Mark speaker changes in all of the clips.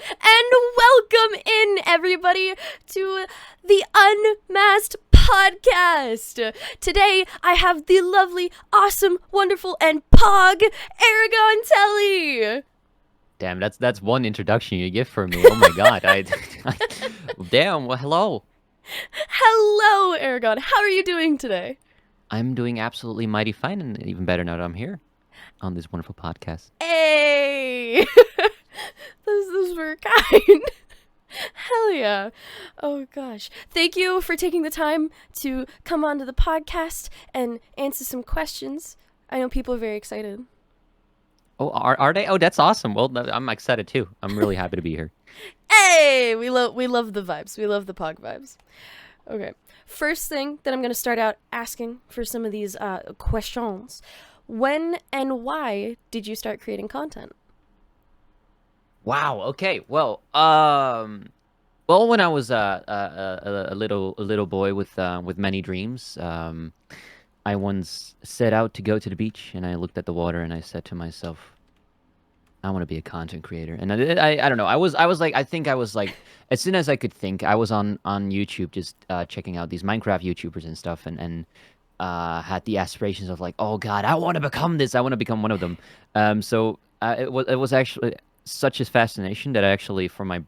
Speaker 1: and welcome in, everybody, to the Unmasked podcast. Today, I have the lovely, awesome, wonderful, and pog AragonTelly.
Speaker 2: Damn, that's one introduction you give for me. Oh my god, damn. Well, hello.
Speaker 1: Hello, Aragon. How are you doing today?
Speaker 2: I'm doing absolutely mighty fine, and even better now that I'm here on this wonderful podcast.
Speaker 1: Hey! This is for kind. Hell yeah. Oh gosh. Thank you for taking the time to come onto the podcast and answer some questions. I know people are very excited.
Speaker 2: Oh, are they? Oh, that's awesome. Well, I'm excited too. I'm really happy to be here.
Speaker 1: Hey, we love the vibes. We love the pog vibes. Okay. First thing that I'm going to start out asking for some of these questions. When and why did you start creating content?
Speaker 2: Wow. Okay. Well, when I was a little boy with many dreams, I once set out to go to the beach, and I looked at the water, and I said to myself, I want to be a content creator. And I don't know. I was like, I think I was like, as soon as I could think, I was on YouTube just checking out these Minecraft YouTubers and stuff, and had the aspirations of like, oh God, I want to become this. I want to become one of them. So it was actually such a fascination that I actually, for my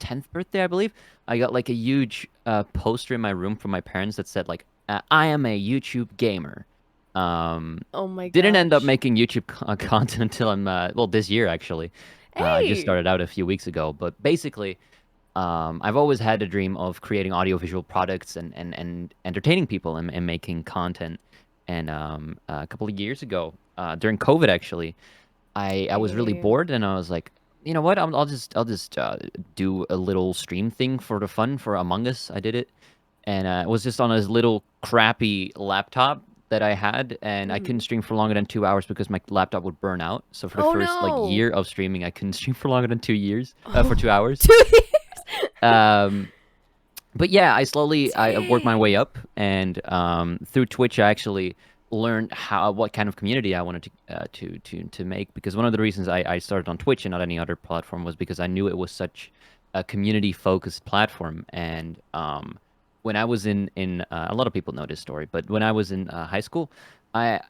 Speaker 2: 10th birthday, I believe, I got like a huge poster in my room from my parents that said like, I am a YouTube gamer.
Speaker 1: Oh my god.
Speaker 2: Didn't end up making YouTube content until I'm this year actually. I just
Speaker 1: Hey.
Speaker 2: started out a few weeks ago, but basically, I've always had a dream of creating audiovisual products and entertaining people and making content. And a couple of years ago, during COVID actually, I was really
Speaker 1: Hey.
Speaker 2: bored, and I was like, you know what? I'll just do a little stream thing for the fun for Among Us. I did it, and it was just on this little crappy laptop that I had, and I couldn't stream for longer than 2 hours because my laptop would burn out. So for the
Speaker 1: Oh
Speaker 2: first like
Speaker 1: no.
Speaker 2: year of streaming, I couldn't stream for longer than 2 years, for
Speaker 1: Oh,
Speaker 2: 2 hours.
Speaker 1: 2 years.
Speaker 2: Um, but yeah, I worked my way
Speaker 1: Dang.
Speaker 2: up, and through Twitch, I actually learned what kind of community I wanted to make. Because one of the reasons I started on Twitch and not any other platform was because I knew it was such a community focused platform. And when I was in a lot of people know this story, but when I was in high school, I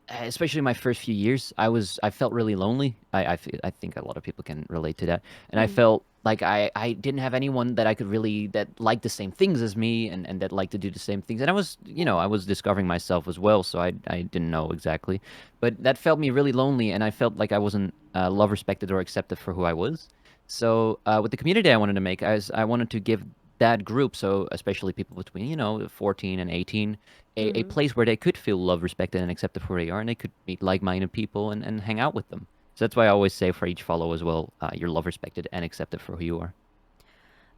Speaker 2: especially my first few years, I felt really lonely. I think a lot of people can relate to that, and I felt like I didn't have anyone that I could really that liked the same things as me, and that liked to do the same things. And I was, I was discovering myself as well, so I didn't know exactly, but that felt me really lonely, and I felt like I wasn't love respected or accepted for who I was. So with the community I wanted to make, I wanted to give that group, so especially people between 14 and 18, a place where they could feel loved, respected, and accepted for who they are, and they could meet like-minded people and hang out with them. So that's why I always say for each follow as well, you're loved, respected, and accepted for who you are.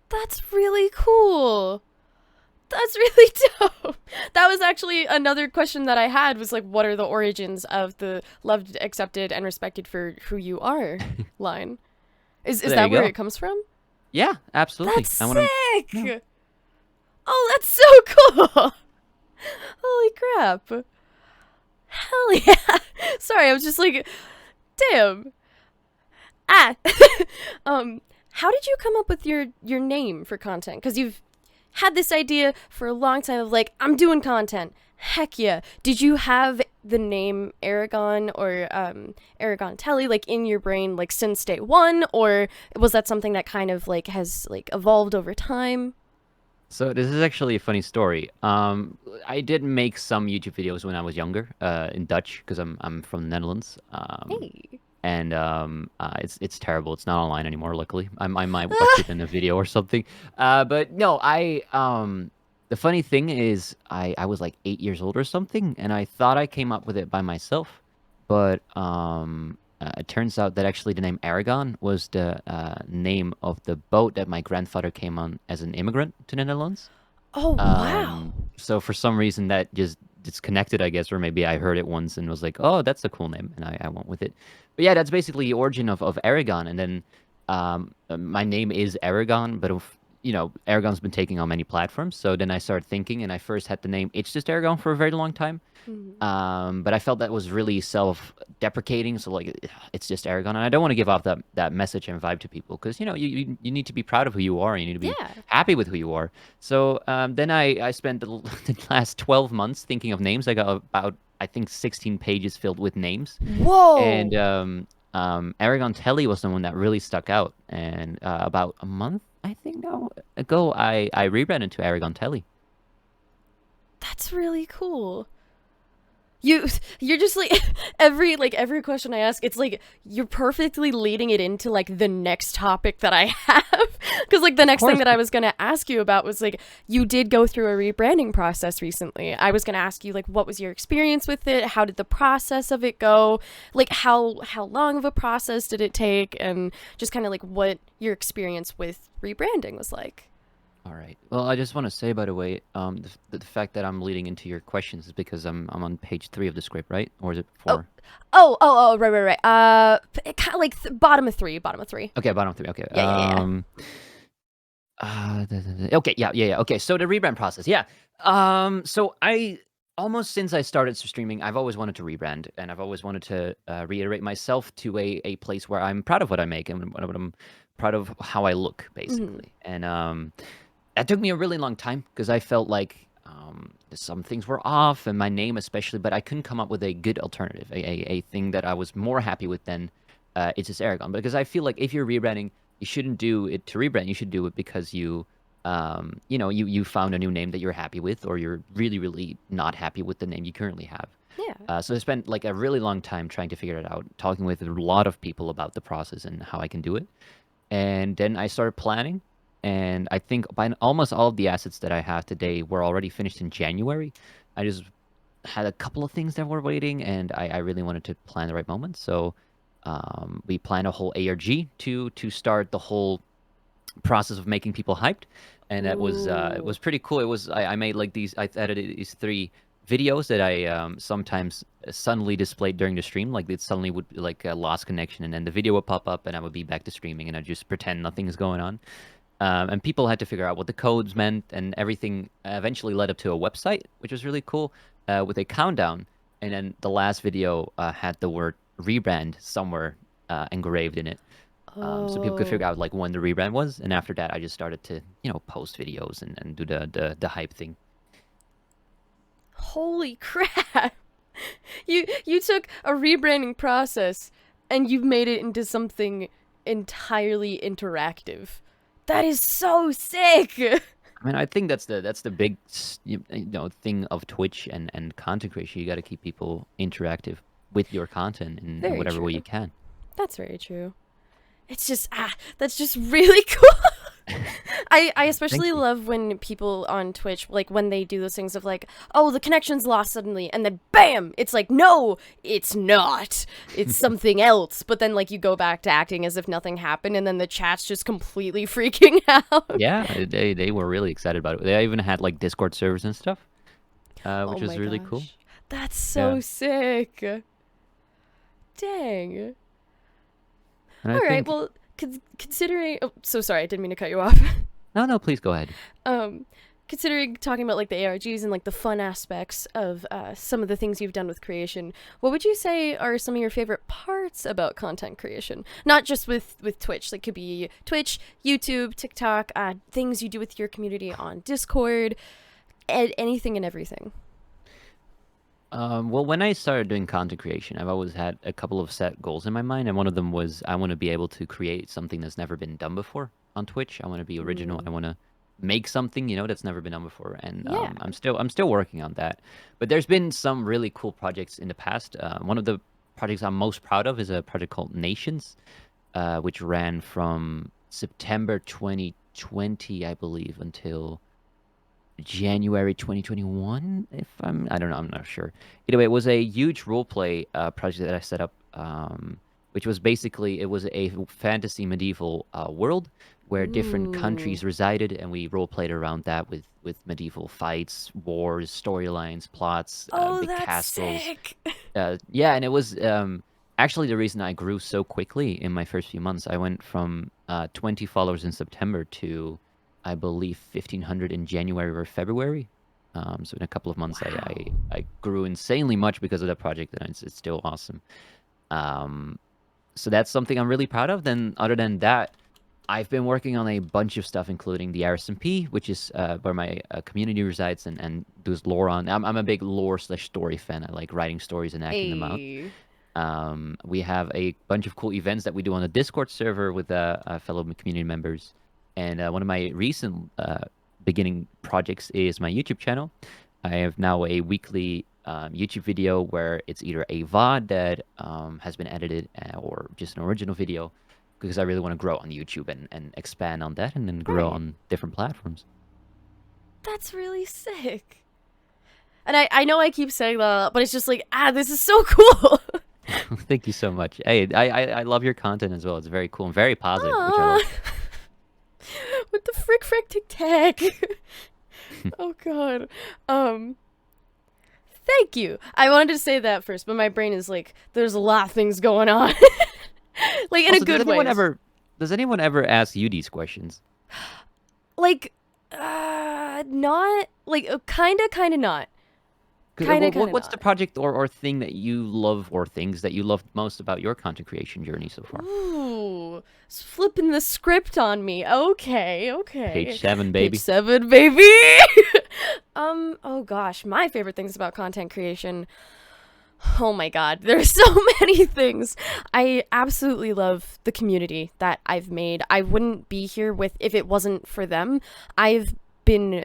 Speaker 1: That's really cool. That's really dope. That was actually another question that I had was like, what are the origins of the loved, accepted, and respected for who you are line? Is
Speaker 2: There
Speaker 1: that
Speaker 2: you
Speaker 1: where
Speaker 2: go.
Speaker 1: it comes from?
Speaker 2: Yeah, absolutely.
Speaker 1: That's
Speaker 2: I want to.
Speaker 1: sick.
Speaker 2: Yeah.
Speaker 1: Oh, that's so cool. Holy crap. Hell yeah. Sorry, I was just like, damn. Ah. How did you come up with your name for content? Because you've had this idea for a long time of like, I'm doing content. Heck yeah. Did you have the name Aragon or AragonTelly like in your brain like since day one, or was that something that kind of like has like evolved over time?
Speaker 2: So this is actually a funny story. I did make some YouTube videos when I was younger, in Dutch, because I'm from the Netherlands.
Speaker 1: Hey.
Speaker 2: And it's terrible. It's not online anymore. Luckily, I might watch it in a video or something. But no, the funny thing is, I was like 8 years old or something, and I thought I came up with it by myself, but it turns out that actually the name Aragon was the name of the boat that my grandfather came on as an immigrant to the Netherlands.
Speaker 1: Oh wow.
Speaker 2: So for some reason that just it's connected, I guess, or maybe I heard it once and was like, oh, that's a cool name, and I went with it. But yeah, that's basically the origin of Aragon, and then my name is Aragon, but Aragon's been taking on many platforms. So then I started thinking, and I first had the name It's Just Aragon for a very long time.
Speaker 1: Mhm.
Speaker 2: But I felt that was really self-deprecating. So like, it's just Aragon, and I don't want to give off that message and vibe to people because you need to be proud of who you are. And you need to be
Speaker 1: Yeah.
Speaker 2: happy with who you are. So then I spent the last 12 months thinking of names. I got about I think 16 pages filled with names, and
Speaker 1: Whoa.
Speaker 2: AragonTelly was the one that really stuck out. And about a month, I think now ago, I rebranded to AragonTelly.
Speaker 1: That's really cool. You you're just like every question I ask, it's like you're perfectly leading it into like the next topic that I have. Cuz like the
Speaker 2: Of
Speaker 1: next thing
Speaker 2: course.
Speaker 1: that I was going to ask you about was like you did go through a rebranding process recently. I was going to ask you like what was your experience with it? How did the process of it go? Like how long of a process did it take and just kind of like what your experience with rebranding was like.
Speaker 2: All right. Well, I just want to say, by the way, the fact that I'm leading into your questions is because I'm on page 3 of the script, right? Or is it
Speaker 1: Oh,
Speaker 2: 4?
Speaker 1: right. Kind of like bottom of three, bottom of three.
Speaker 2: Okay, bottom 3. Okay.
Speaker 1: Yeah.
Speaker 2: Okay, yeah. Okay, so the rebrand process, yeah. So I almost since I started streaming, I've always wanted to rebrand, and I've always wanted to reiterate myself to a place where I'm proud of what I make and what I'm proud of how I look,
Speaker 1: Mm-hmm.
Speaker 2: basically. And that took me a really long time because I felt like some things were off, and my name especially, but I couldn't come up with a good alternative, a thing that I was more happy with than it's just Aragon. Because I feel like if you're rebranding, you shouldn't do it to rebrand. You should do it because you found a new name that you're happy with, or you're really, really not happy with the name you currently have.
Speaker 1: Yeah.
Speaker 2: So I spent like a really long time trying to figure it out, talking with a lot of people about the process and how I can do it. And then I started planning, and I think by almost all of the assets that I have today were already finished in January. I just had a couple of things that were waiting, and I really wanted to plan the right moment. So we planned a whole ARG to start the whole process of making people hyped, and it
Speaker 1: Ooh.
Speaker 2: was pretty cool. I made like I edited these 3 videos that I sometimes suddenly displayed during the stream. Like it suddenly would like lost connection, and then the video would pop up, and I would be back to streaming, and I just pretend nothing is going on. And people had to figure out what the codes meant, and everything eventually led up to a website, which was really cool, with a countdown. And then the last video had the word rebrand somewhere engraved in it. So people could
Speaker 1: Oh.
Speaker 2: figure out like when the rebrand was, and after that, I just started to post videos and do the hype thing.
Speaker 1: Holy crap. You took a rebranding process and you've made it into something entirely interactive. That is so sick.
Speaker 2: I mean, I think that's the big thing of Twitch and content creation. You got to keep people interactive with your content in
Speaker 1: Very
Speaker 2: whatever way you
Speaker 1: true.
Speaker 2: can.
Speaker 1: That's very true. It's just that's just really cool. I
Speaker 2: Thank
Speaker 1: especially
Speaker 2: you.
Speaker 1: love when people on Twitch, like when they do those things of like, oh, the connection's lost suddenly, and then bam, it's like, no, it's not. It's something else. But then like you go back to acting as if nothing happened, and then the chat's just completely freaking out.
Speaker 2: Yeah, they were really excited about it. They even had like Discord servers and stuff,
Speaker 1: Oh
Speaker 2: which was
Speaker 1: my
Speaker 2: really cool.
Speaker 1: gosh. That's
Speaker 2: Yeah,
Speaker 1: so sick. Dang.
Speaker 2: and I
Speaker 1: All right,
Speaker 2: think
Speaker 1: well, considering oh, so sorry, I didn't mean to cut you off.
Speaker 2: no, please go ahead.
Speaker 1: um considering talking about like the ARGs and like the fun aspects of some of the things you've done with creation, what would you say are some of your favorite parts about content creation? Not just with Twitch, like could be Twitch, YouTube, TikTok, things you do with your community on Discord, anything and everything.
Speaker 2: Well, when I started doing content creation, I've always had a couple of set goals in my mind, and one of them was I want to be able to create something that's never been done before on Twitch. I want to be original. I
Speaker 1: Ooh.
Speaker 2: want to make something, that's never been done before, and
Speaker 1: Yeah.
Speaker 2: I'm still working on that. But there's been some really cool projects in the past. One of the projects I'm most proud of is a project called Nations, which ran from September 2020, I believe, until January 2021. I don't know, I'm not sure. Either way, it was a huge roleplay project that I set up, which was basically it was a fantasy medieval world where different
Speaker 1: Ooh.
Speaker 2: countries resided, and we roleplayed around that with medieval fights, wars, storylines, plots,
Speaker 1: Oh,
Speaker 2: big
Speaker 1: that's
Speaker 2: castles.
Speaker 1: sick.
Speaker 2: Yeah, and it was actually the reason I grew so quickly in my first few months. I went from 20 followers in September to I believe 1,500 in January or February. So in a couple of months,
Speaker 1: Wow.
Speaker 2: I grew insanely much because of that project, and it's still awesome. Um, so that's something I'm really proud of. Then other than that, I've been working on a bunch of stuff, including the RSMP, which is where my community resides and does lore on. I'm a big lore/story fan. I like writing stories and acting them out.
Speaker 1: A
Speaker 2: We have a bunch of cool events that we do on the Discord server with fellow community members. And one of my recent beginning projects is my YouTube channel. I have now a weekly YouTube video where it's either a VOD that has been edited or just an original video because I really want to grow on YouTube and expand on that and then grow
Speaker 1: right.
Speaker 2: on different platforms.
Speaker 1: That's really sick. And I know I keep saying that, but it's just like, this is so cool.
Speaker 2: Thank you so much. Hey, I love your content as well. It's very cool and very positive, which I
Speaker 1: Ah,
Speaker 2: love.
Speaker 1: with the frick tic tac. Oh god. Um, Thank you. I wanted to say that first, but my brain is like, there's a lot of things going on. Like in a
Speaker 2: Also,
Speaker 1: good way.
Speaker 2: does anyone ever ask you these questions?
Speaker 1: Like, not like kinda not. Kinda
Speaker 2: What's the
Speaker 1: not.
Speaker 2: project or thing that you love or things that you love most about your content creation journey so far?
Speaker 1: Ooh, flipping the script on me. Okay,
Speaker 2: Page
Speaker 1: okay.
Speaker 2: 7,
Speaker 1: Page
Speaker 2: baby.
Speaker 1: 7, baby. Oh gosh, my favorite things about content creation. Oh my god, there's so many things. I absolutely love the community that I've made. I wouldn't be here with if it wasn't for them. I've been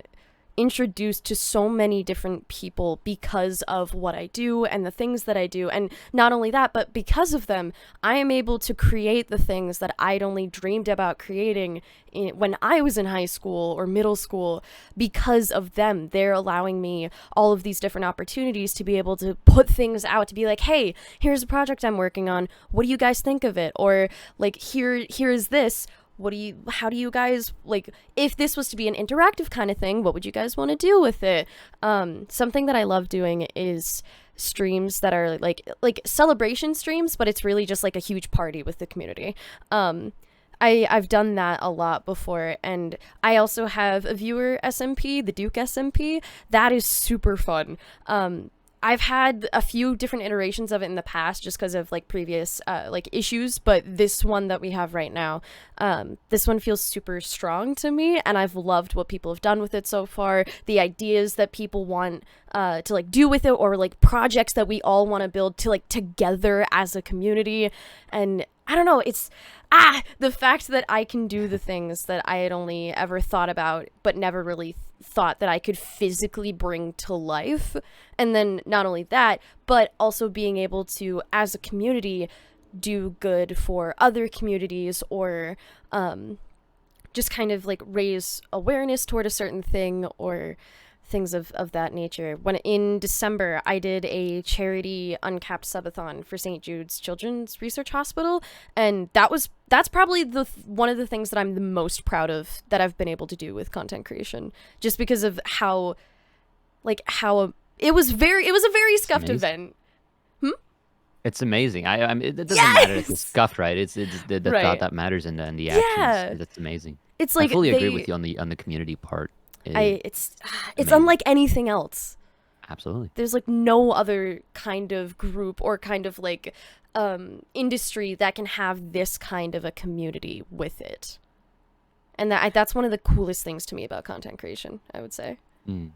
Speaker 1: introduced to so many different people because of what I do and the things that I do. And not only that, but because of them, I am able to create the things that I'd only dreamed about creating when I was in high school or middle school. Because of them, they're allowing me all of these different opportunities to be able to put things out, to be like, hey, here's a project I'm working on. What do you guys think of it? Or like, here is this. How do you guys, like, if this was to be an interactive kind of thing, what would you guys want to do with it? Something that I love doing is streams that are like celebration streams, but it's really just like a huge party with the community. I've done that a lot before, and I also have a viewer SMP, the Duke SMP. That is super fun. I've had a few different iterations of it in the past just because of like previous like issues, but this one that we have right now, this one feels super strong to me, and I've loved what people have done with it so far. The ideas that people want to like do with it, or like projects that we all want to build to like together as a community. And I don't know, it's the fact that I can do the things that I had only ever thought about but never really thought that I could physically bring to life. And then not only that, but also being able to, as a community, do good for other communities, or just kind of like raise awareness toward a certain thing, or things of that nature. When in December, I did a charity uncapped subathon for St. Jude's Children's Research Hospital, and that's probably one of the things that I'm the most proud of that I've been able to do with content creation, just because of how it was a very
Speaker 2: It's
Speaker 1: scuffed
Speaker 2: amazing.
Speaker 1: event.
Speaker 2: It's amazing. I mean, it doesn't matter if it's
Speaker 1: Yes.
Speaker 2: scuffed, right? It's the thought
Speaker 1: Right.
Speaker 2: that matters and the actions.
Speaker 1: Yeah.
Speaker 2: That's amazing.
Speaker 1: It's
Speaker 2: I
Speaker 1: like
Speaker 2: fully agree with you on the community part.
Speaker 1: it's
Speaker 2: Amazing.
Speaker 1: unlike anything else.
Speaker 2: Absolutely.
Speaker 1: There's like no other kind of group or kind of like industry that can have this kind of a community with it. And that's one of the coolest things to me about content creation, I would say.
Speaker 2: Mm.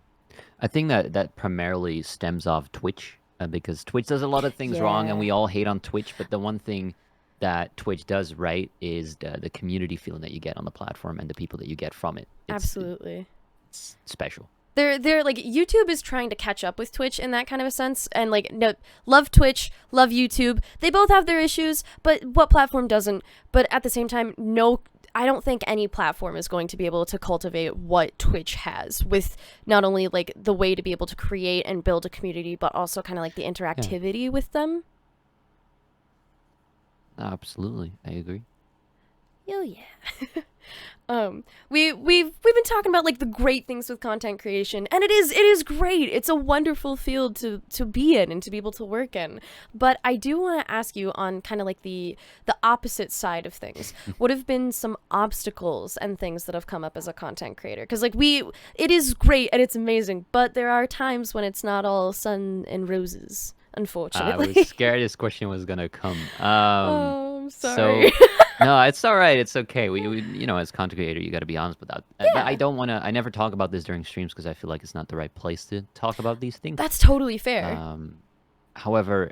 Speaker 2: I think that primarily stems off Twitch because Twitch does a lot of things wrong, and
Speaker 1: Yeah.
Speaker 2: we all hate on Twitch. But the one thing that Twitch does right is the community feeling that you get on the platform and the people that you get from it.
Speaker 1: Absolutely.
Speaker 2: It's special.
Speaker 1: They're like, YouTube is trying to catch up with Twitch in that kind of a sense, and like, no, love Twitch, love YouTube. They both have their issues, but what platform doesn't? But at the same time, no, I don't think any platform is going to be able to cultivate what Twitch has, with not only like the way to be able to create and build a community, but also kind of like the interactivity with them.
Speaker 2: Absolutely, I agree.
Speaker 1: Oh yeah. We've been talking about like the great things with content creation, and it is great. It's a wonderful field to be in and to be able to work in. But I do want to ask you on kind of like the opposite side of things. What have been some obstacles and things that have come up as a content creator? Because like it is great and it's amazing, but there are times when it's not all sun and roses,
Speaker 2: I
Speaker 1: unfortunately.
Speaker 2: was scared this question was gonna come.
Speaker 1: Oh, I'm
Speaker 2: So
Speaker 1: sorry.
Speaker 2: no, it's all right. It's okay. We as content creator, you got to be honest with that. But I
Speaker 1: Yeah,
Speaker 2: don't want to. I never talk about this during streams because I feel like it's not the right place to talk about these things.
Speaker 1: that's totally fair.
Speaker 2: Um, However,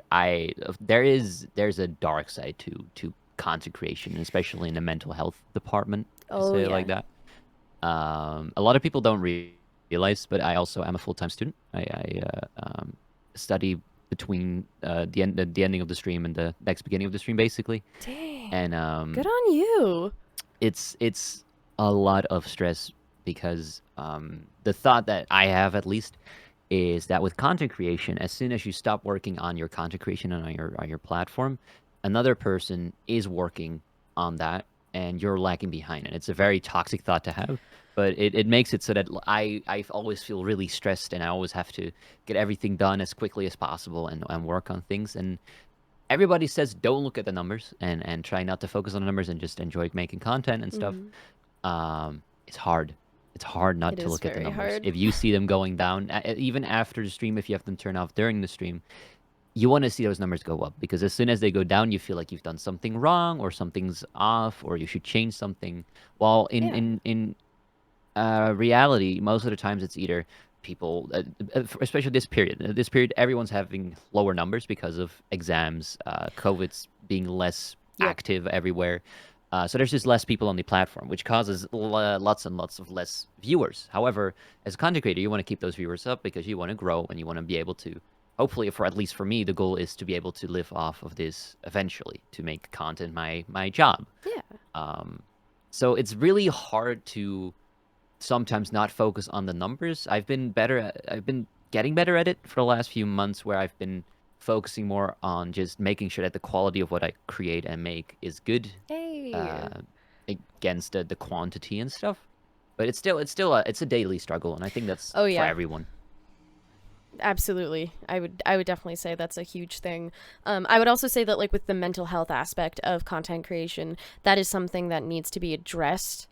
Speaker 2: there's a dark side to content creation, especially in the mental health department, to
Speaker 1: Oh
Speaker 2: say it
Speaker 1: yeah.
Speaker 2: like that. A lot of people don't realize, but I also am a full-time student. I study between the ending of the stream and the next beginning of the stream, basically,
Speaker 1: Dang.
Speaker 2: and
Speaker 1: Good on you.
Speaker 2: it's a lot of stress because the thought that I have at least is that with content creation, as soon as you stop working on your content creation and on your platform, another person is working on that and you're lagging behind. And it's a very toxic thought to have, but it makes it so that I always feel really stressed and I always have to get everything done as quickly as possible and work on things. And everybody says don't look at the numbers and try not to focus on the numbers and just enjoy making content and stuff. It's hard. It's hard not
Speaker 1: It
Speaker 2: to
Speaker 1: is
Speaker 2: look at the
Speaker 1: very
Speaker 2: numbers.
Speaker 1: hard.
Speaker 2: If you see them going down, even after the stream, if you have them turned off during the stream, you want to see those numbers go up because as soon as they go down, you feel like you've done something wrong or something's off or you should change something. While
Speaker 1: Yeah.
Speaker 2: in reality, most of the times it's either people, especially this period. This period, everyone's having lower numbers because of exams, COVID's being less
Speaker 1: Yep.
Speaker 2: active everywhere. So there's just less people on the platform, which causes lots and lots of less viewers. However, as a content creator, you want to keep those viewers up because you want to grow and you want to be able to. Hopefully, for at least for me, the goal is to be able to live off of this eventually, to make content my job.
Speaker 1: Yeah.
Speaker 2: So it's really hard to sometimes not focus on the numbers. I've been getting better at it for the last few months where I've been focusing more on just making sure that the quality of what I create and make is good
Speaker 1: Hey.
Speaker 2: uh, against the quantity and stuff. But it's a daily struggle, and I think that's
Speaker 1: Oh
Speaker 2: for
Speaker 1: yeah.
Speaker 2: everyone.
Speaker 1: Absolutely. I would definitely say that's a huge thing. I would also say that like with the mental health aspect of content creation, that is something that needs to be addressed.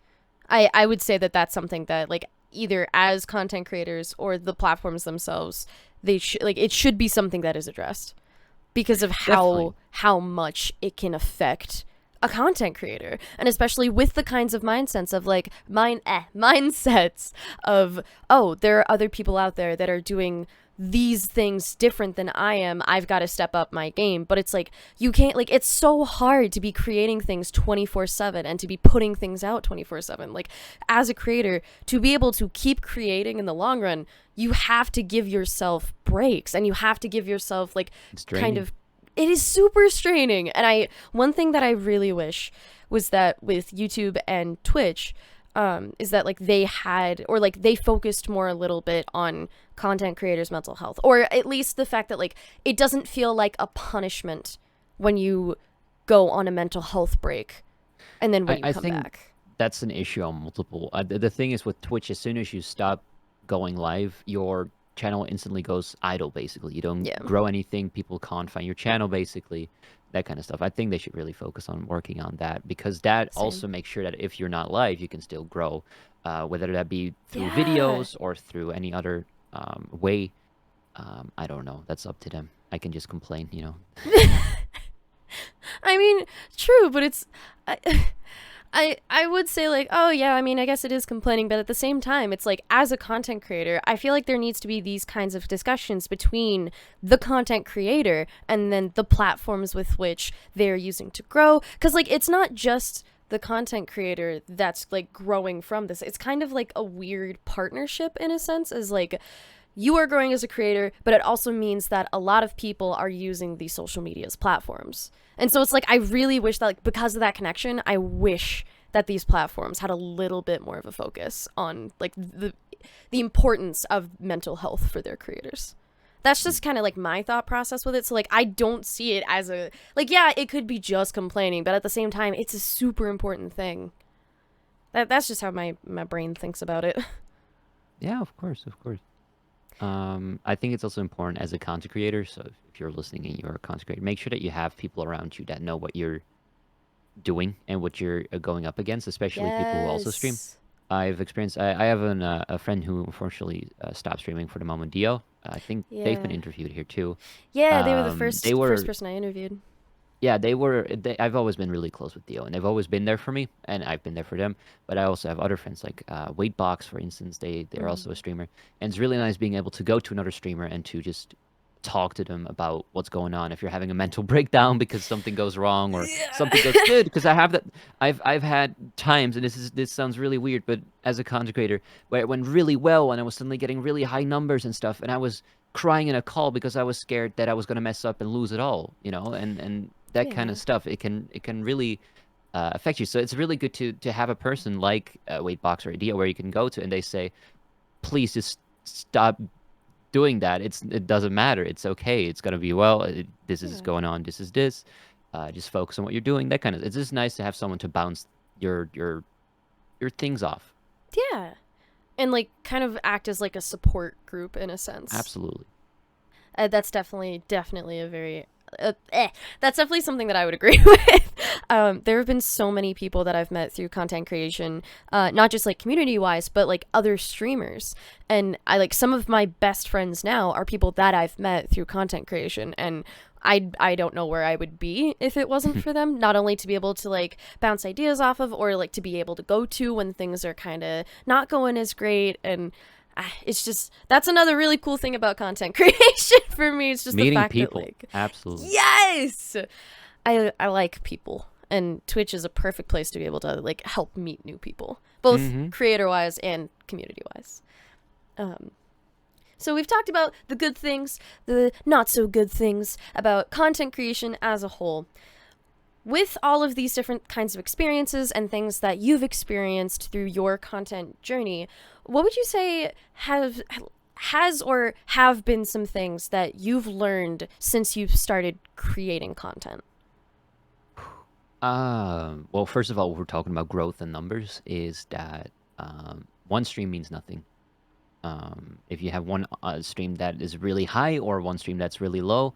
Speaker 1: I would say that that's something that like either as content creators or the platforms themselves, they should like it should be something that is addressed because of
Speaker 2: Definitely.
Speaker 1: how much it can affect a content creator, and especially with the kinds of mindsets of like mindsets of, oh, there are other people out there that are doing these things different than I am. I've got to step up my game. But it's like you can't, like it's so hard to be creating things 24/7 and to be putting things out 24/7. Like as a creator, to be able to keep creating in the long run, you have to give yourself breaks and you have to give yourself like
Speaker 2: It's
Speaker 1: kind
Speaker 2: draining.
Speaker 1: of, it is super straining. And one thing that I really wish was that with YouTube and Twitch, is that like they had, or like they focused more a little bit on content creators' mental health, or at least the fact that like it doesn't feel like a punishment when you go on a mental health break and then when you
Speaker 2: I
Speaker 1: come
Speaker 2: think
Speaker 1: back.
Speaker 2: that's an issue on multiple. The thing is with Twitch, as soon as you stop going live, your channel instantly goes idle. Basically, you don't
Speaker 1: Yeah,
Speaker 2: grow anything. People can't find your channel. Basically, that kind of stuff. I think they should really focus on working on that because that
Speaker 1: same.
Speaker 2: also makes sure that if you're not live, you can still grow, whether that be through
Speaker 1: Yeah.
Speaker 2: videos or through any other way. I don't know. That's up to them. I can just complain, you know.
Speaker 1: I mean, true, but it's I, I would say like, oh yeah, I mean, I guess it is complaining, but at the same time, it's like as a content creator, I feel like there needs to be these kinds of discussions between the content creator and then the platforms with which they're using to grow, cuz like it's not just the content creator that's like growing from this. It's kind of like a weird partnership in a sense, as like you are growing as a creator, but it also means that a lot of people are using these social medias platforms. And so it's like I really wish that like because of that connection, I wish that these platforms had a little bit more of a focus on like the importance of mental health for their creators. That's just kind of like my thought process with it. So like I don't see it as a like, yeah, it could be just complaining, but at the same time it's a super important thing. That's just how my brain thinks about it.
Speaker 2: Yeah, of course, of course. I think it's also important as a content creator. So if you're listening and you're a content creator, make sure that you have people around you that know what you're doing and what you're going up against, especially people who also stream.
Speaker 1: Yes.
Speaker 2: I've experienced. I have a friend who unfortunately stopped streaming for the moment. Dio. I think they've been
Speaker 1: Yeah.
Speaker 2: interviewed here too.
Speaker 1: Yeah, they were the
Speaker 2: They
Speaker 1: first
Speaker 2: were.
Speaker 1: person I interviewed.
Speaker 2: Yeah, they were. I've always been really close with Dio, and they've always been there for me, and I've been there for them. But I also have other friends like Weightbox, for instance. They're also a
Speaker 1: Mm.
Speaker 2: streamer, and it's really nice being able to go to another streamer and to just talk to them about what's going on. If you're having a mental breakdown because something goes wrong or something goes
Speaker 1: Yeah.
Speaker 2: good, because I have that. I've had times, and this sounds really weird, but as a content creator, where it went really well, and I was suddenly getting really high numbers and stuff, and I was crying in a call because I was scared that I was gonna mess up and lose it all, and that kind of
Speaker 1: Yeah.
Speaker 2: stuff. It can really affect you. So it's really good to have a person like Weightbox or Idea where you can go to and they say, please just stop doing that. It doesn't matter. It's okay. It's gonna be well. This is
Speaker 1: Yeah.
Speaker 2: going on. This is this. Just focus on what you're doing. That kind of. It's just nice to have someone to bounce your things off.
Speaker 1: Yeah. And like kind of act as like a support group in a sense.
Speaker 2: Absolutely.
Speaker 1: That's definitely a very that's definitely something that I would agree with. There have been so many people that I've met through content creation, not just like community wise, but like other streamers. And I like some of my best friends now are people that I've met through content creation, and I don't know where I would be if it wasn't for them. Not only to be able to like bounce ideas off of, or like to be able to go to when things are kind of not going as great, and it's just that's another really cool thing about content creation for me. It's just the
Speaker 2: Meeting
Speaker 1: fact that
Speaker 2: people.
Speaker 1: like
Speaker 2: Absolutely.
Speaker 1: yes, I like people, and Twitch is a perfect place to be able to like help meet new people, both
Speaker 2: Mm-hmm.
Speaker 1: creator wise and community wise. Um, so we've talked about the good things, the not so good things about content creation as a whole. With all of these different kinds of experiences and things that you've experienced through your content journey, what would you say has or have been some things that you've learned since you've started creating content?
Speaker 2: Well, first of all, we're talking about growth and numbers. Is that one stream means nothing. If you have one stream that is really high or one stream that's really low,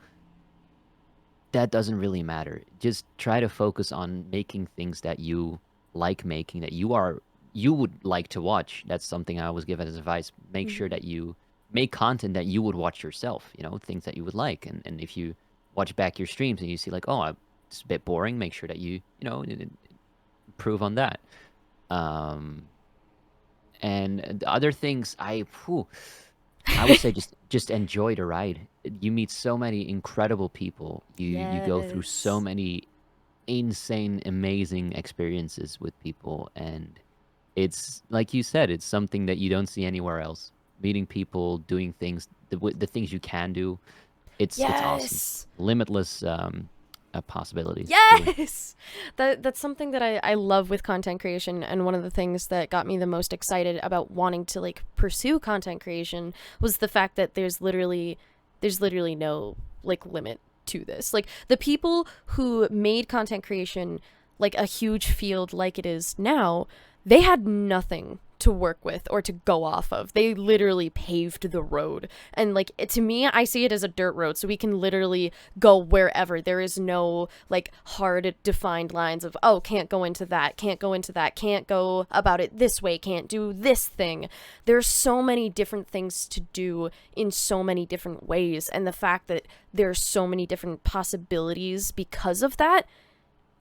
Speaker 2: that doesn't really matter. Just try to focus on making things that you like making, that you would like to watch. That's something I always give as advice. Make sure
Speaker 1: Mm.
Speaker 2: that you make content that you would watch yourself, things that you would like. And if you watch back your streams and you see like, oh, it's a bit boring, make sure that improve on that. Um, and the other things, I would say just enjoy the ride. You meet so many incredible people. You go through so
Speaker 1: Yes.
Speaker 2: many insane, amazing experiences with people, and it's like you said, it's something that you don't see anywhere else. Meeting people, doing things, the things you can do, it's awesome.
Speaker 1: Yes.
Speaker 2: Limitless possibilities, really.
Speaker 1: Yes. That's something that I love with content creation, and one of the things that got me the most excited about wanting to like pursue content creation was the fact that there's literally no like limit to this. Like the people who made content creation like a huge field like it is now, they had nothing to work with or to go off of. They literally paved the road. And like to me, I see it as a dirt road, so we can literally go wherever. There is no like hard defined lines of, oh, can't go into that, can't go into that, can't go about it this way, can't do this thing. There's so many different things to do in so many different ways, and the fact that there's so many different possibilities because of that,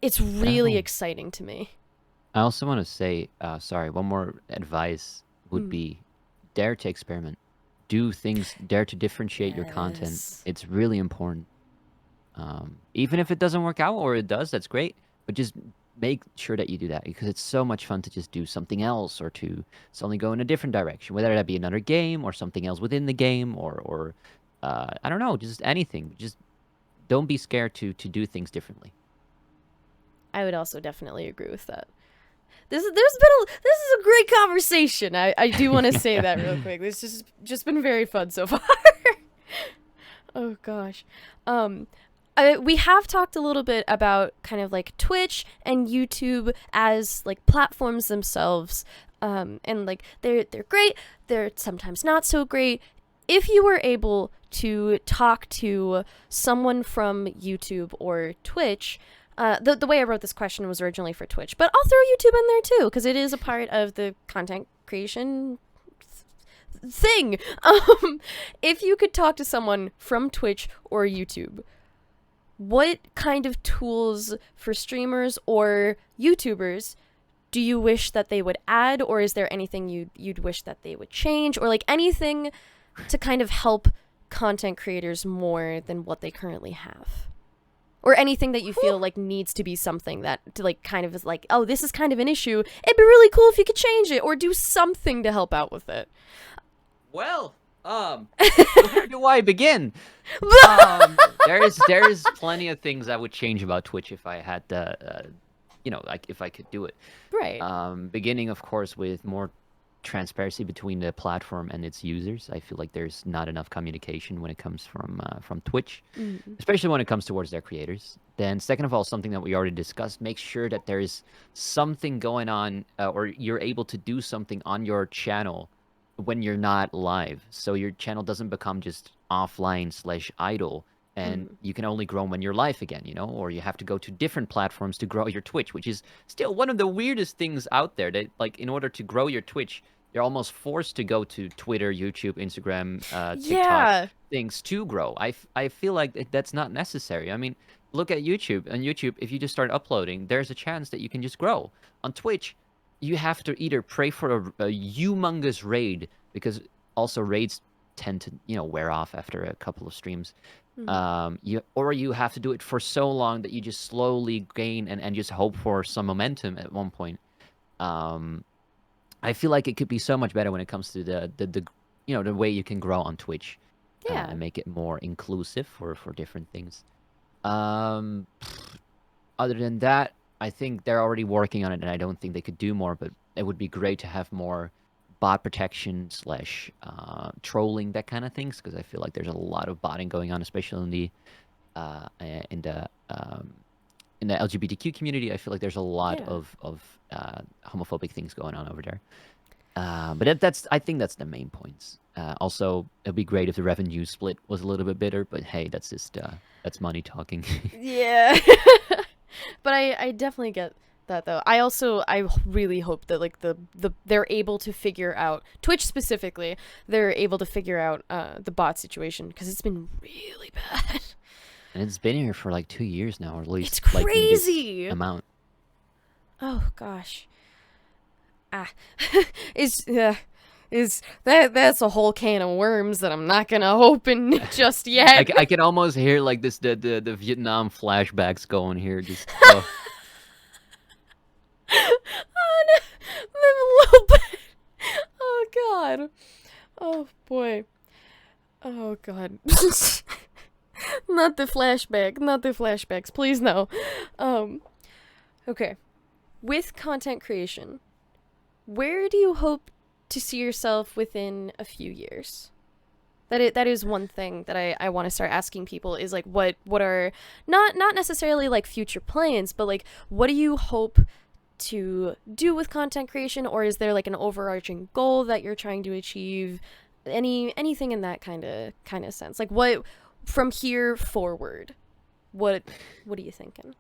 Speaker 1: it's really
Speaker 2: Oh.
Speaker 1: exciting to me.
Speaker 2: I also want to say, sorry, one more advice would
Speaker 1: Mm.
Speaker 2: be dare to experiment. Do things, dare to differentiate your content.
Speaker 1: Yes.
Speaker 2: It's really important. Even if it doesn't work out, or it does, that's great. But just make sure that you do that, because it's so much fun to just do something else or to suddenly go in a different direction, whether that be another game or something else within the game or I don't know, just anything. Just don't be scared to do things differently.
Speaker 1: I would also definitely agree with that. This is a great conversation. I do want to say that real quick. This has just been very fun so far. Oh gosh. Um We have talked a little bit about kind of like Twitch and YouTube as like platforms themselves, and like they're great. They're sometimes not so great. If you were able to talk to someone from YouTube or Twitch, the way I wrote this question was originally for Twitch, but I'll throw YouTube in there too because it is a part of the content creation thing. If you could talk to someone from Twitch or YouTube, what kind of tools for streamers or YouTubers do you wish that they would add, or is there anything you'd wish that they would change, or like anything to kind of help content creators more than what they currently have? Or anything that you feel like needs to be something that to like kind of is like, oh, this is kind of an issue. It'd be really cool if you could change it or do something to help out with it.
Speaker 2: Well, where do I begin? There's plenty of things I would change about Twitch if I had the, like if I could do it.
Speaker 1: Right.
Speaker 2: Beginning, of course, with more transparency between the platform and its users. I feel like there's not enough communication when it comes from Twitch, especially when it comes towards their creators. Then, second of all, something that we already discussed: make sure that there is something going on, or you're able to do something on your channel when you're not live, so your channel doesn't become just offline/idle. And you can only grow when you're live again, or you have to go to different platforms to grow your Twitch, which is still one of the weirdest things out there. That, like, in order to grow your Twitch, you're almost forced to go to Twitter, YouTube, Instagram, TikTok things to grow. I feel like that's not necessary. I mean, look at YouTube. On YouTube, if you just start uploading, there's a chance that you can just grow. On Twitch, you have to either pray for a humongous raid, because also raids tend to, wear off after a couple of streams. You have to do it for so long that you just slowly gain and just hope for some momentum at one point. I feel like it could be so much better when it comes to the way you can grow on Twitch, and make it more inclusive for different things. Other than that, I think they're already working on it, and I don't think they could do more. But it would be great to have more bot protection / trolling, that kind of things, because I feel like there's a lot of botting going on, especially in the LGBTQ community. I feel like there's a lot of homophobic things going on over there. But I think that's the main points. Also, it'd be great if the revenue split was a little bit better, but hey, that's just that's money talking.
Speaker 1: Yeah. But I definitely get that though. I really hope that like the they're able to figure out, Twitch specifically, they're able to figure out the bot situation, because it's been really bad.
Speaker 2: And it's been here for like 2 years now, or at least
Speaker 1: It's crazy.
Speaker 2: Like, in this amount.
Speaker 1: Oh gosh. Is that's a whole can of worms that I'm not gonna open just yet.
Speaker 2: I can almost hear like this the Vietnam flashbacks going here. Just
Speaker 1: Oh, no. A little bit. Oh god. Oh boy. Oh god. Not the flashbacks, please no. Okay. With content creation, where do you hope to see yourself within a few years? That is one thing that I want to start asking people, is like what are not necessarily like future plans, but like what do you hope to do with content creation, or is there like an overarching goal that you're trying to achieve? Anything in that kind of sense? Like what from here forward? What are you thinking?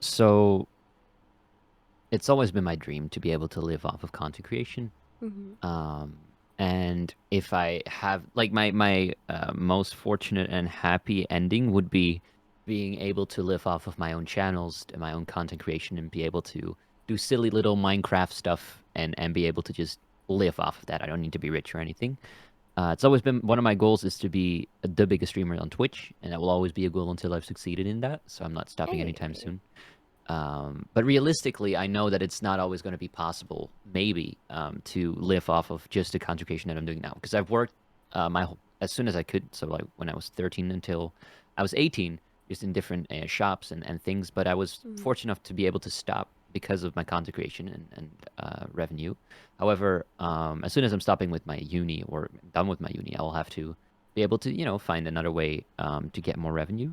Speaker 2: So it's always been my dream to be able to live off of content creation. And if I have like my most fortunate and happy ending would be being able to live off of my own channels and my own content creation, and be able to do silly little Minecraft stuff and be able to just live off of that. I don't need to be rich or anything. It's always been one of my goals is to be the biggest streamer on Twitch, and that will always be a goal until I've succeeded in that. So I'm not stopping anytime soon. But realistically, I know that it's not always going to be possible, maybe, to live off of just the content creation that I'm doing now. Because I've worked as soon as I could, so like when I was 13 until I was 18, just in different shops and things. But I was fortunate enough to be able to stop because of my content creation and revenue. However, as soon as I'm stopping with my uni or done with my uni, I will have to be able to, find another way to get more revenue.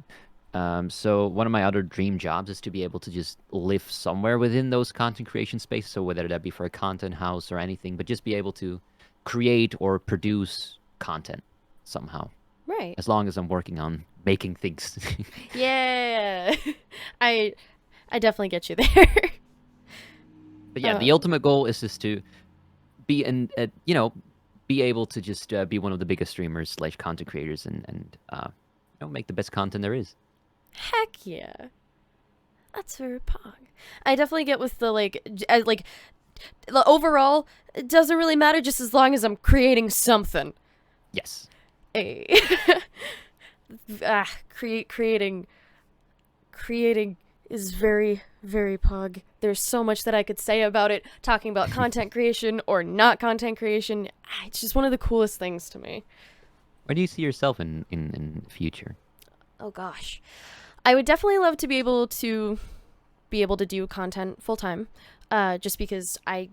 Speaker 2: So one of my other dream jobs is to be able to just live somewhere within those content creation spaces. So whether that be for a content house or anything, but just be able to create or produce content somehow,
Speaker 1: Right.
Speaker 2: as long as I'm working on making things.
Speaker 1: Yeah. I I definitely get you there.
Speaker 2: But yeah, the
Speaker 1: um,
Speaker 2: ultimate goal is just to be in, be able to just be one of the biggest streamers slash content creators and make the best content there is.
Speaker 1: heck yeah. That's very pog. I definitely get with the like the overall it doesn't really matter just as long as I'm creating something.
Speaker 2: Yes.
Speaker 1: A creating is very very pog. There's so much that I could say about it talking about content creation or not content creation. It's just one of the coolest things to me.
Speaker 2: Where do you see yourself in the future?
Speaker 1: Oh gosh. I would definitely love to be able to do content full time. Just because I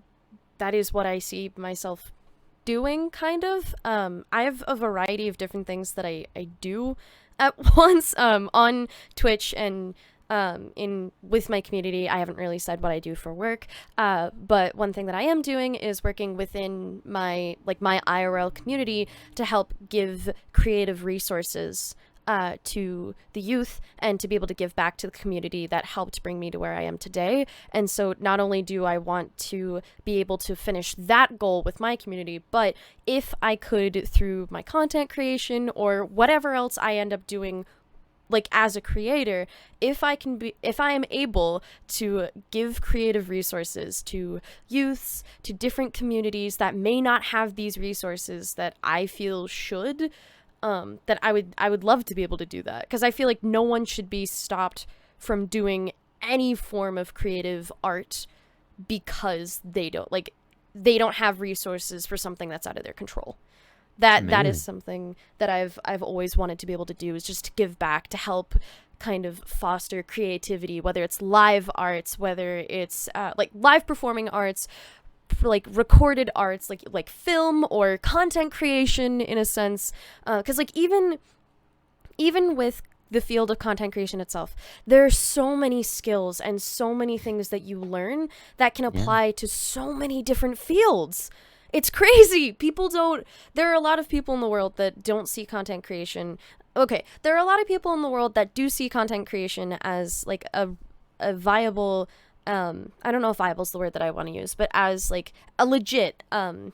Speaker 1: that is what I see myself doing kind of. I have a variety of different things that I do at once on Twitch and in with my community. I haven't really said what I do for work, but one thing that I am doing is working within my IRL community to help give creative resources to the youth and to be able to give back to the community that helped bring me to where I am today. And so not only do I want to be able to finish that goal with my community, but if I could, through my content creation or whatever else I end up doing like as a creator, if I am able to give creative resources to youths, to different communities that may not have these resources that I feel should, that I would love to be able to do that, because I feel like no one should be stopped from doing any form of creative art because they don't have resources for something that's out of their control.
Speaker 2: It's
Speaker 1: That is
Speaker 2: amazing.
Speaker 1: something that I've always wanted to be able to do, is just to give back, to help kind of foster creativity, whether it's live arts, whether it's like live performing arts, like recorded arts, like film or content creation in a sense, because like even with the field of content creation itself, there are so many skills and so many things that you learn that can
Speaker 2: Yeah.
Speaker 1: apply to so many different fields. It's crazy. People don't. There are a lot of people in the world that don't see content creation. Okay, there are a lot of people in the world that do see content creation as like a viable, I don't know if viable is the word that I want to use, but as like a legit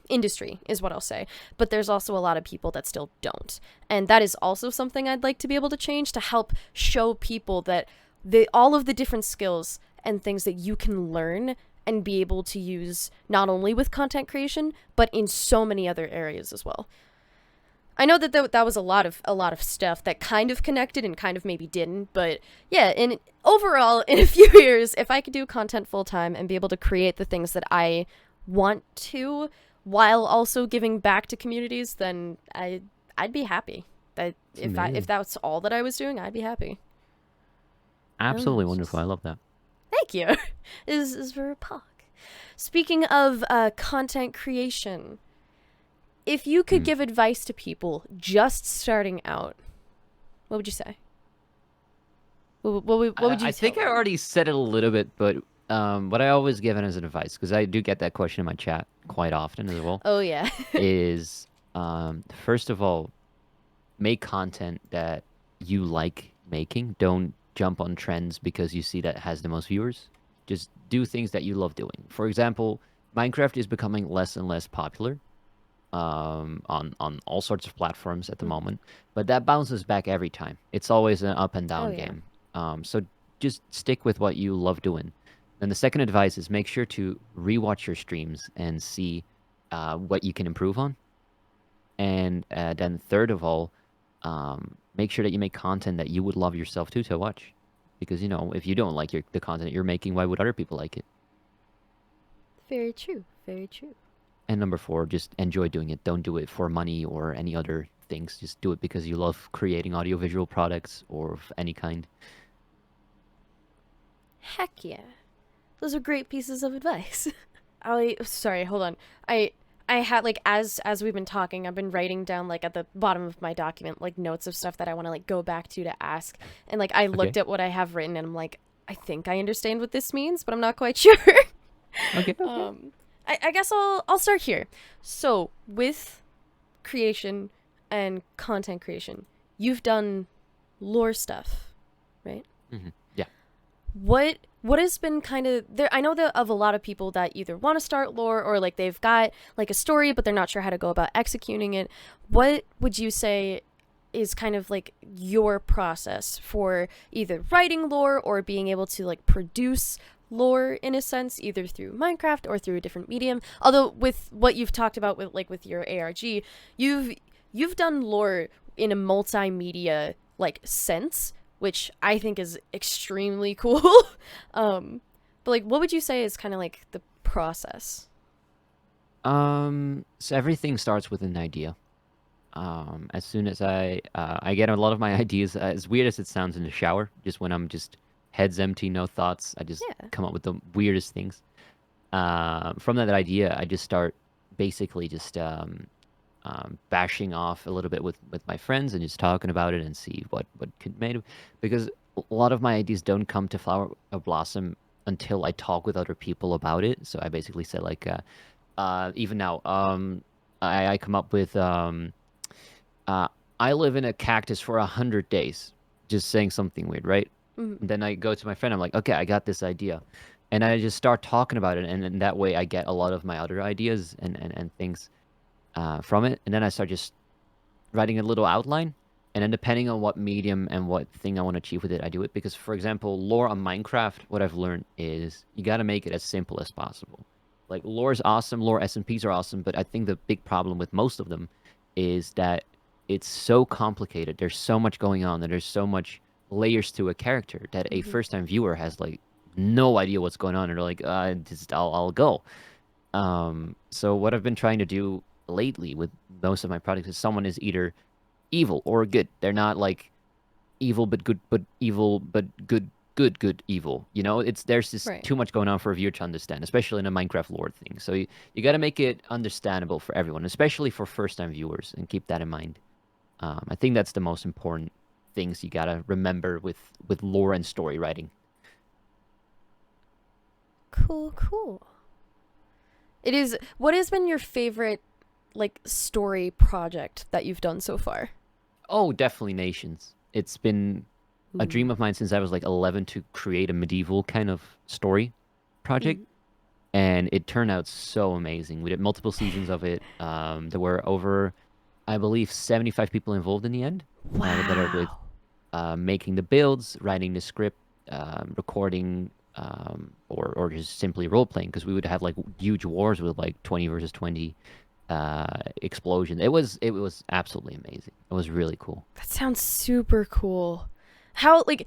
Speaker 1: industry is what I'll say. But there's also a lot of people that still don't, and that is also something I'd like to be able to change, to help show people that all of the different skills and things that you can learn and be able to use not only with content creation but in so many other areas as well. I know that that was a lot of stuff that kind of connected and kind of maybe didn't, but yeah, in overall in a few years, if I could do content full time and be able to create the things that I want to while also giving back to communities, then I'd be happy. That
Speaker 2: It's
Speaker 1: if
Speaker 2: amazing.
Speaker 1: that's all that I was doing, I'd be happy. I don't know,
Speaker 2: Absolutely
Speaker 1: it's
Speaker 2: wonderful. I
Speaker 1: just
Speaker 2: love that.
Speaker 1: thank you. Is very pog. Speaking of content creation, if you could
Speaker 2: Mm.
Speaker 1: give advice to people just starting out, what would you say? What would
Speaker 2: I
Speaker 1: you tell
Speaker 2: think I
Speaker 1: them?
Speaker 2: already said it a little bit, but what I always given as advice, because I do get that question in my chat quite often as well,
Speaker 1: Oh yeah.
Speaker 2: is first of all, make content that you like making. Don't jump on trends because you see that has the most viewers. Just do things that you love doing. For example, Minecraft is becoming less and less popular on all sorts of platforms at the
Speaker 1: Mhm.
Speaker 2: moment, but that bounces back every time. It's always an up and
Speaker 1: Oh
Speaker 2: down
Speaker 1: yeah.
Speaker 2: game. So just stick with what you love doing. And the second advice is make sure to rewatch your streams and see what you can improve on. And then third of all, make sure that you make content that you would love yourself too to watch. Because if you don't like the content you're making, why would other people like it?
Speaker 1: Very true. Very true.
Speaker 2: And number four, just enjoy doing it. Don't do it for money or any other things. Just do it because you love creating audiovisual products or of any kind.
Speaker 1: Heck yeah. Those are great pieces of advice. I sorry, hold on. I I had like as we've been talking, I've been writing down like at the bottom of my document like notes of stuff that I want to like go back to ask. And like I
Speaker 2: Okay.
Speaker 1: looked at what I have written and I'm like, I think I understand what this means, but I'm not quite sure.
Speaker 2: Okay. Okay.
Speaker 1: um I guess I'll start here. So with creation and content creation, you've done lore stuff, right?
Speaker 2: Yeah.
Speaker 1: What has been kind of there? I know that of a lot of people that either want to start lore or like they've got like a story but they're not sure how to go about executing it. What would you say is kind of like your process for either writing lore or being able to like produce lore in a sense, either through Minecraft or through a different medium? Although with what you've talked about with like with your ARG, you've done lore in a multimedia like sense, which I think is extremely cool. But like, what would you say is kind of like the process?
Speaker 2: So everything starts with an idea. As soon as I get a lot of my ideas, as weird as it sounds, in the shower, just when I'm just heads empty, no thoughts, I just
Speaker 1: Yeah.
Speaker 2: come up with the weirdest things. From that idea, I just start basically just bashing off a little bit with my friends and just talking about it and see what could made, because a lot of my ideas don't come to flower or blossom until I talk with other people about it. So I basically said like, even now, I come up with uh, I live in a cactus for 100 days, just saying something weird, right?
Speaker 1: Mm-hmm.
Speaker 2: And then I go to my friend, I'm like, okay, I got this idea. And I just start talking about it, and that way I get a lot of my other ideas and things from it. And then I start just writing a little outline. And then depending on what medium and what thing I want to achieve with it, I do it. Because, for example, lore on Minecraft, what I've learned is you got to make it as simple as possible. Like, lore is awesome, lore SMPs are awesome, but I think the big problem with most of them is that it's so complicated. There's so much going on, and there's so much layers to a character that a
Speaker 1: Mm-hmm.
Speaker 2: first-time viewer has like no idea what's going on, and they're like, just I'll go. So what I've been trying to do lately with most of my projects is someone is either evil or good. They're not like evil but good, but evil but good, good evil. You know, it's there's just
Speaker 1: Right.
Speaker 2: too much going on for a viewer to understand, especially in a Minecraft lore thing. So you got to make it understandable for everyone, especially for first-time viewers, and keep that in mind. I think that's the most important things you gotta remember with lore and story writing.
Speaker 1: Cool. Cool. It is. What has been your favorite like story project that you've done so far?
Speaker 2: Oh, definitely Nations. It's been a dream
Speaker 1: Ooh.
Speaker 2: of mine since I was like 11 to create a medieval kind of story project,
Speaker 1: Mm.
Speaker 2: and it turned out so amazing. We did multiple seasons of it. There were over, I believe, 75 people involved in the end, that are with
Speaker 1: Wow.
Speaker 2: making the builds, writing the script, recording, or just simply role playing, because we would have like huge wars with like 20 versus 20 explosion. It was absolutely amazing. It was really cool.
Speaker 1: That sounds super cool. How like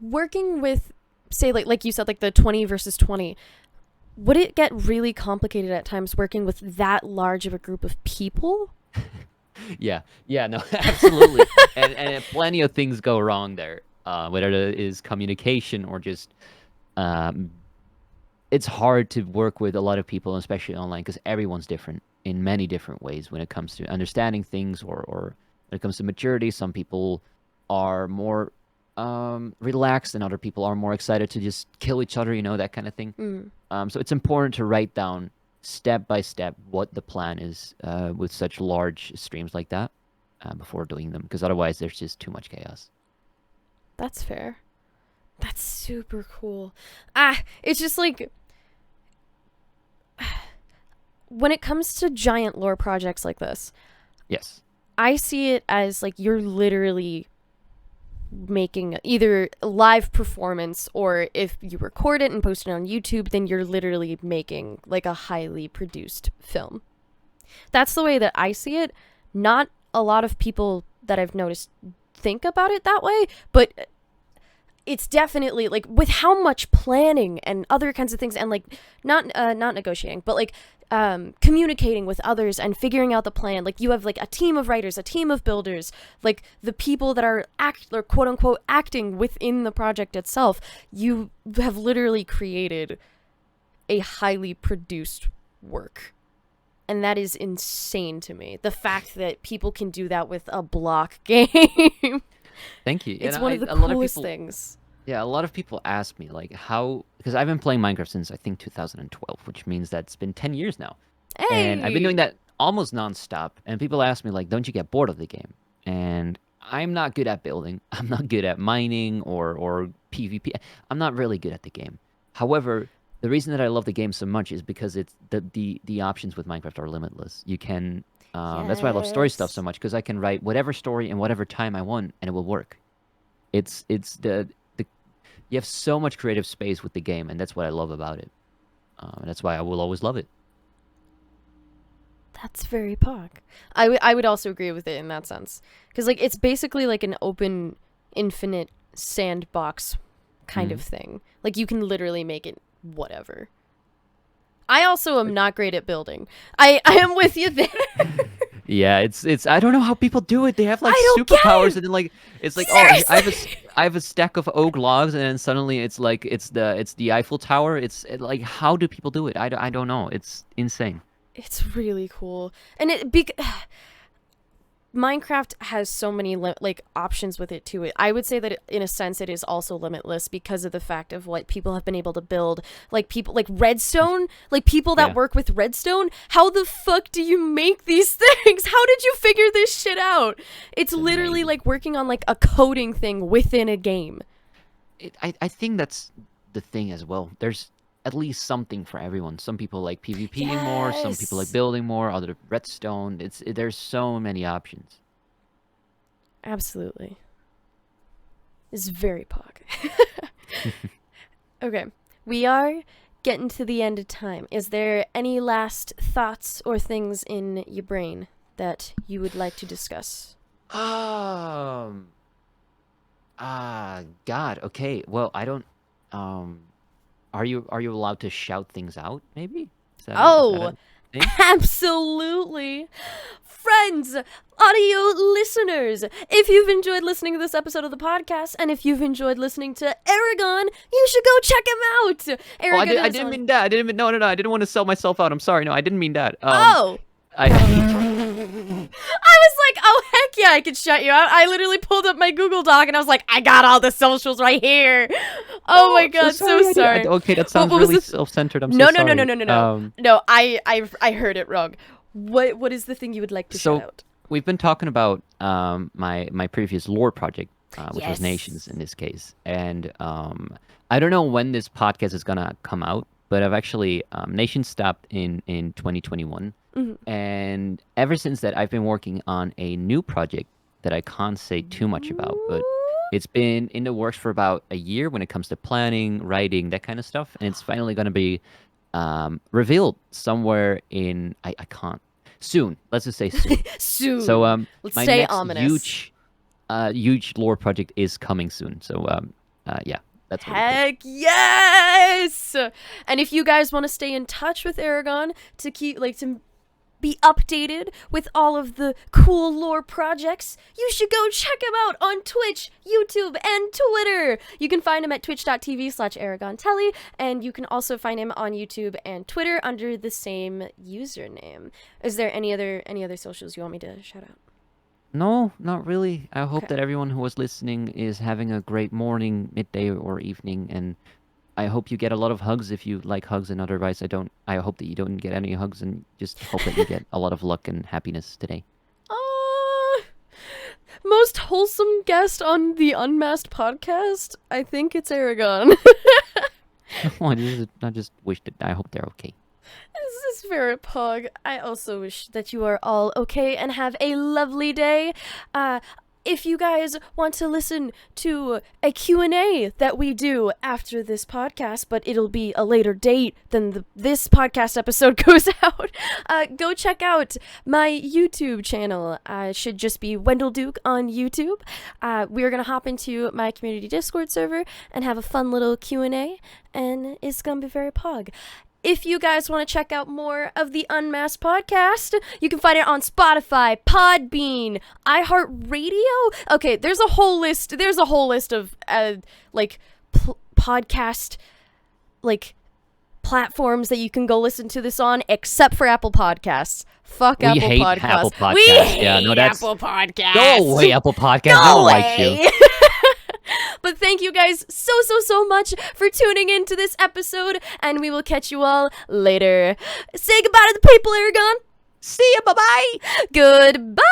Speaker 1: working with say like you said like the 20 versus 20, would it get really complicated at times working with that large of a group of people?
Speaker 2: Yeah, yeah, no, absolutely. And plenty of things go wrong there. Whether it is communication or just um, it's hard to work with a lot of people, especially online, because everyone's different in many different ways when it comes to understanding things, or when it comes to maturity. Some people are more relaxed, and other people are more excited to just kill each other, that kind of thing.
Speaker 1: Mm.
Speaker 2: So it's important to write down step by step what the plan is with such large streams like that before doing them, because otherwise there's just too much chaos.
Speaker 1: That's fair. That's super cool. Ah, it's just like when it comes to giant lore projects like this,
Speaker 2: Yes.
Speaker 1: I see it as like you're literally making either a live performance, or if you record it and post it on YouTube, then you're literally making like a highly produced film. That's the way that I see it. Not a lot of people that I've noticed think about it that way, but it's definitely like with how much planning and other kinds of things, and like not negotiating, but like communicating with others and figuring out the plan. Like you have like a team of writers, a team of builders, like the people that are quote unquote acting within the project itself. You have literally created a highly produced work. And that is insane to me. The fact that people can do that with a block game.
Speaker 2: Thank you.
Speaker 1: It's
Speaker 2: And
Speaker 1: one of the
Speaker 2: a lot of
Speaker 1: coolest
Speaker 2: people,
Speaker 1: things.
Speaker 2: yeah, a lot of people ask me like how, because I've been playing Minecraft since I think 2012, which means that's been 10 years now. And I've been doing
Speaker 1: Hey!
Speaker 2: that almost nonstop. And people ask me like, don't you get bored of the game? And I'm not good at building. I'm not good at mining or PvP. I'm not really good at the game. However, the reason that I love the game so much is because it's the options with Minecraft are limitless. You can that's why I love story stuff so
Speaker 1: Yes.
Speaker 2: much, because I can write whatever story in whatever time I want and it will work. It's the you have so much creative space with the game, and that's what I love about it. And that's why I will always love it.
Speaker 1: That's very pog. I would also agree with it in that sense. Because, like, it's basically like an open, infinite sandbox kind of
Speaker 2: Mhm.
Speaker 1: thing. Like, you can literally make it whatever. I also am not great at building. I am with you there.
Speaker 2: Yeah, it's I don't know how people do it. They have like
Speaker 1: I don't get
Speaker 2: superpowers,
Speaker 1: it.
Speaker 2: and then like it's like, oh,
Speaker 1: Seriously.
Speaker 2: I have a stack of oak logs, and then suddenly it's like it's the Eiffel Tower. Like, how do people do it? I don't know. It's insane.
Speaker 1: It's really cool. And Minecraft has so many like options with it too. I would say that in a sense it is also limitless because of the fact of what people have been able to build. Like people like redstone, like people that
Speaker 2: Yeah.
Speaker 1: work with redstone. How the fuck do you make these things? How did you figure this shit out? It's literally
Speaker 2: Amazing.
Speaker 1: like working on like a coding thing within a game.
Speaker 2: I think that's the thing as well. There's at least something for everyone. Some people like PvPing more, some people like
Speaker 1: Yes.
Speaker 2: building more, other redstone. There's so many options.
Speaker 1: Absolutely. It's very pog. Okay. We are getting to the end of time. Is there any last thoughts or things in your brain that you would like to discuss?
Speaker 2: Um. God. Okay. Well, I don't. Um. Are you allowed to shout things out? Maybe. Is that
Speaker 1: Oh,
Speaker 2: a thing?
Speaker 1: absolutely. Friends, audio listeners, if you've enjoyed listening to this episode of the podcast and if you've enjoyed listening to Aragon, you should go check him out.
Speaker 2: Oh,
Speaker 1: Aragon
Speaker 2: I
Speaker 1: is
Speaker 2: didn't
Speaker 1: on.
Speaker 2: mean that. I didn't mean. No, no, no. I didn't want to sell myself out. I'm sorry. No, I didn't mean that.
Speaker 1: Oh!
Speaker 2: I.
Speaker 1: I was like, oh, heck yeah, I could shut you out. I literally pulled up my Google Doc and I was like, I got all the socials right here. Oh my
Speaker 2: I'm
Speaker 1: god, so
Speaker 2: I did-
Speaker 1: sorry.
Speaker 2: okay, that sounds
Speaker 1: what was
Speaker 2: really
Speaker 1: the
Speaker 2: self-centered. I'm
Speaker 1: No,
Speaker 2: so
Speaker 1: no, no,
Speaker 2: sorry.
Speaker 1: no, no, no, no. No, I heard it wrong. What is the thing you would like to shout
Speaker 2: So
Speaker 1: out?
Speaker 2: we've been talking about my previous lore project, which was Nations
Speaker 1: Yes.
Speaker 2: in this case, and I don't know when this podcast is gonna come out, but I've actually Nations stopped in 2021,
Speaker 1: Mhm.
Speaker 2: and ever since that I've been working on a new project that I can't say too much about, but it's been in the works for about a year when it comes to planning, writing, that kind of stuff, and it's finally gonna be revealed somewhere in I can't soon. Let's just say soon. So
Speaker 1: Soon. Let's
Speaker 2: my
Speaker 1: stay
Speaker 2: next
Speaker 1: ominous.
Speaker 2: huge lore project is coming soon. So yeah, that's really cool.
Speaker 1: Heck yes! And if you guys want to stay in touch with Aragon to keep to be updated with all of the cool lore projects, you should go check him out on Twitch, YouTube, and Twitter. You can find him at twitch.tv/AragonTelly, and you can also find him on YouTube and Twitter under the same username. Is there any other socials you want me to shout out?
Speaker 2: No, not really. I hope
Speaker 1: Okay.
Speaker 2: that everyone who was listening is having a great morning, midday, or evening, and I hope you get a lot of hugs if you like hugs, and otherwise I hope that you don't get any hugs, and just hope that you get a lot of luck and happiness today.
Speaker 1: Most wholesome guest on the Unmasked podcast? I think it's Aragon.
Speaker 2: I just wish that I hope they're okay.
Speaker 1: This is very pug. I also wish that you are all okay and have a lovely day. If you guys want to listen to a Q&A that we do after this podcast, but it'll be a later date than this podcast episode goes out, go check out my YouTube channel. It should just be Wendell Duke on YouTube. We're going to hop into my community Discord server and have a fun little Q&A, and it's going to be very pug. If you guys want to check out more of the Unmasked podcast, you can find it on Spotify, Podbean, iHeartRadio. Okay, there's a whole list. There's a whole list of podcast platforms that you can go listen to this on, except for Apple Podcasts. Fuck
Speaker 2: We
Speaker 1: Apple
Speaker 2: hate
Speaker 1: Podcasts.
Speaker 2: Apple Podcasts.
Speaker 1: We
Speaker 2: Yeah, no,
Speaker 1: hate
Speaker 2: that's-
Speaker 1: Apple Podcasts.
Speaker 2: Go away, Apple Podcast.
Speaker 1: Go
Speaker 2: No one likes
Speaker 1: away.
Speaker 2: you.
Speaker 1: But thank you guys so much for tuning in to this episode, and we will catch you all later. Say goodbye to the people, Aragon.
Speaker 2: See ya. Bye bye.
Speaker 1: Goodbye.